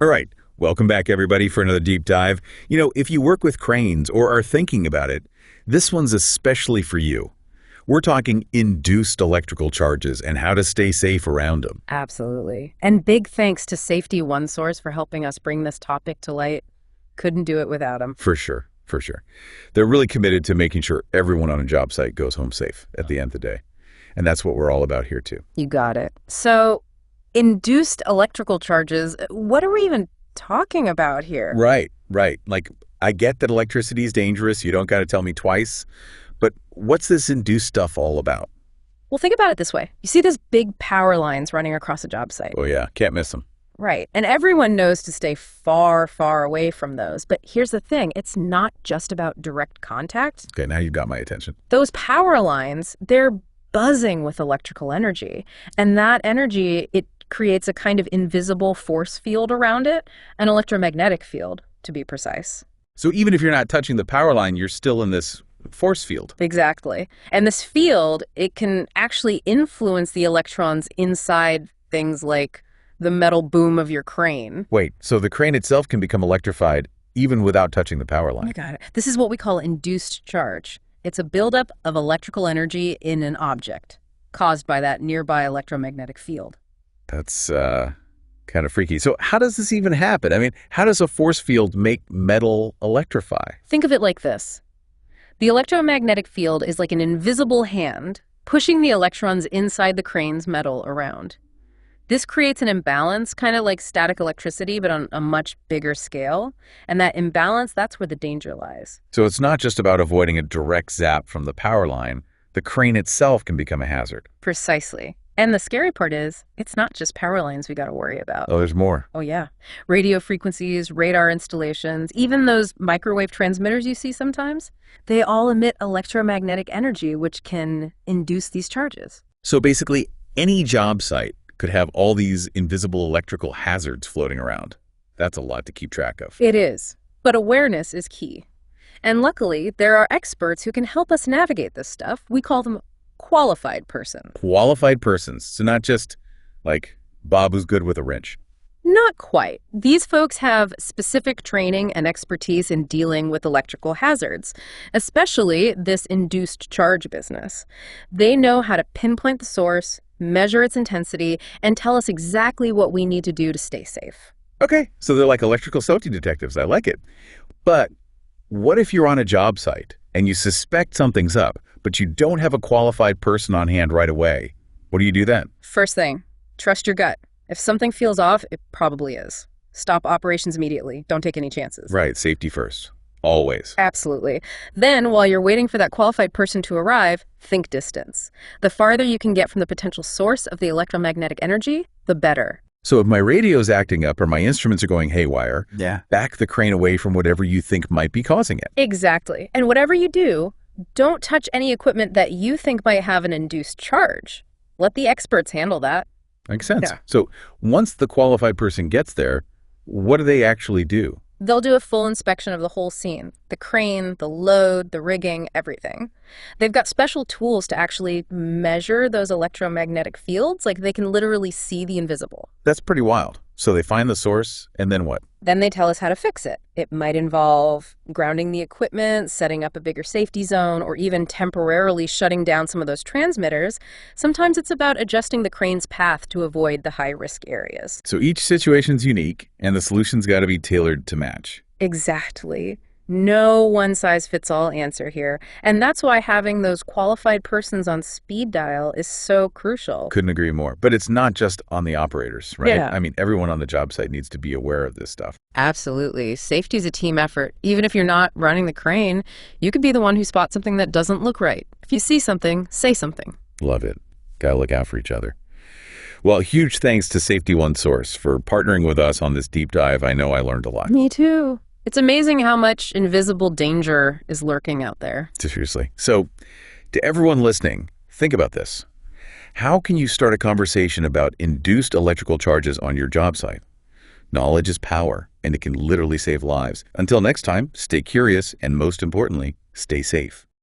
All right, welcome back everybody for another deep dive. If you work with cranes or are thinking about it, this one's especially for you. We're talking induced electrical charges and how to stay safe around them. Absolutely. And big thanks to Safety OneSource for helping us bring this topic to light. Couldn't do it without them. For sure, for sure. They're really committed to making sure everyone on a job site goes home safe at the end of the day. And that's what we're all about here too. You got it. So, induced electrical charges, what are we even talking about here? Right. Like, I get that electricity is dangerous. You don't got to tell me twice. But what's this induced stuff all about? Well, think about it this way. You see those big power lines running across a job site. Oh, yeah. Can't miss them. Right. And everyone knows to stay far, far away from those. But here's the thing. It's not just about direct contact. Okay, now you've got my attention. Those power lines, they're buzzing with electrical energy. And that energy, it creates a kind of invisible force field around it, an electromagnetic field, to be precise. So even if you're not touching the power line, you're still in this force field. Exactly. And this field, it can actually influence the electrons inside things like the metal boom of your crane. Wait, so the crane itself can become electrified even without touching the power Oh line? my God. This is what we call induced charge. It's a buildup of electrical energy in an object caused by that nearby electromagnetic field. That's kind of freaky. So how does this even happen? I mean, how does a force field make metal electrify? Think of it like this. The electromagnetic field is like an invisible hand pushing the electrons inside the crane's metal around. This creates an imbalance, kind of like static electricity, but on a much bigger scale. And that imbalance, that's where the danger lies. So it's not just about avoiding a direct zap from the power line. The crane itself can become a hazard. Precisely. And the scary part is, it's not just power lines we got to worry about. Oh, there's more. Oh, yeah. Radio frequencies, radar installations, even those microwave transmitters you see sometimes, they all emit electromagnetic energy, which can induce these charges. So basically, any job site could have all these invisible electrical hazards floating around. That's a lot to keep track of. It is. But awareness is key. And luckily, there are experts who can help us navigate this stuff. We call them qualified persons. Qualified persons. So not just like Bob who's good with a wrench. Not quite. These folks have specific training and expertise in dealing with electrical hazards, especially this induced charge business. They know how to pinpoint the source, measure its intensity, and tell us exactly what we need to do to stay safe. Okay, so they're like electrical safety detectives. I like it. But what if you're on a job site and you suspect something's up, but you don't have a qualified person on hand right away? What do you do then? First thing, trust your gut. If something feels off, it probably is. Stop operations immediately. Don't take any chances. Right, safety first. Always. Absolutely. Then, while you're waiting for that qualified person to arrive, think distance. The farther you can get from the potential source of the electromagnetic energy, the better. So if my radio's acting up or my instruments are going haywire, back the crane away from whatever you think might be causing it. Exactly. And whatever you do, don't touch any equipment that you think might have an induced charge. Let the experts handle that. Makes sense. Yeah. So once the qualified person gets there, what do they actually do? They'll do a full inspection of the whole scene, the crane, the load, the rigging, everything. They've got special tools to actually measure those electromagnetic fields, like they can literally see the invisible. That's pretty wild. So they find the source, and then what? Then they tell us how to fix it. It might involve grounding the equipment, setting up a bigger safety zone, or even temporarily shutting down some of those transmitters. Sometimes it's about adjusting the crane's path to avoid the high-risk areas. So each situation's unique, and the solution's got to be tailored to match. Exactly. No one-size-fits-all answer here. And that's why having those qualified persons on speed dial is so crucial. Couldn't agree more. But it's not just on the operators, right? Yeah. I mean, everyone on the job site needs to be aware of this stuff. Absolutely. Safety is a team effort. Even if you're not running the crane, you could be the one who spots something that doesn't look right. If you see something, say something. Love it. Gotta look out for each other. Well, huge thanks to Safety OneSource for partnering with us on this deep dive. I know I learned a lot. Me too. It's amazing how much invisible danger is lurking out there. Seriously. So, to everyone listening, think about this. How can you start a conversation about induced electrical charges on your job site? Knowledge is power, and it can literally save lives. Until next time, stay curious, and most importantly, stay safe.